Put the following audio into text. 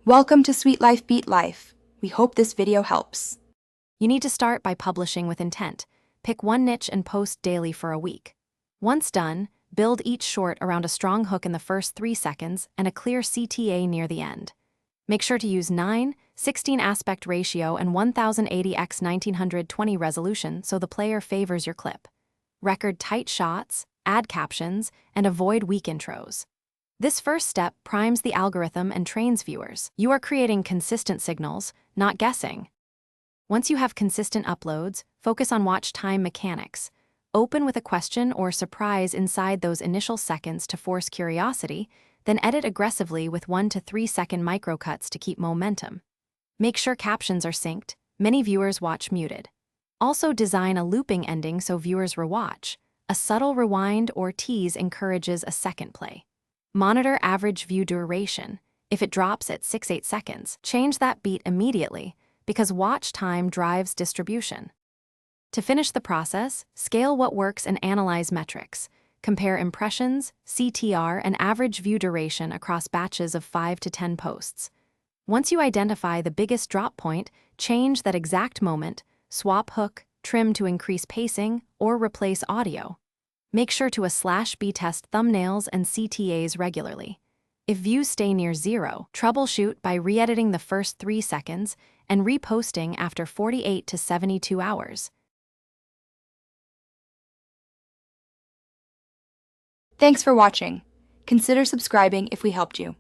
Welcome to Sweet Life Beat Life. We hope this video helps. You need to start by publishing with intent. Pick one niche and post daily for a week. Once done, build each short around a strong hook in the first 3 seconds and a clear CTA near the end. Make sure to use 9:16 aspect ratio and 1080x1920 resolution so the player favors your clip. Record tight shots, add captions, and avoid weak intros. This first step primes the algorithm and trains viewers. You are creating consistent signals, not guessing. Once you have consistent uploads, focus on watch time mechanics. Open with a question or surprise inside those initial seconds to force curiosity, then edit aggressively with 1 to 3 second microcuts to keep momentum. Make sure captions are synced. Many viewers watch muted. Also design a looping ending so viewers rewatch. A subtle rewind or tease encourages a second play. Monitor average view duration. If it drops at 6-8 seconds, change that beat immediately because watch time drives distribution. To finish the process, scale what works and analyze metrics. Compare impressions, CTR, and average view duration across batches of 5 to 10 posts. Once you identify the biggest drop point, change that exact moment, swap hook, trim to increase pacing, or replace audio. Make sure to /B test thumbnails and CTAs regularly. If views stay near 0, troubleshoot by re-editing the first 3 seconds and reposting after 48 to 72 hours. Thanks for watching. Consider subscribing if we helped you.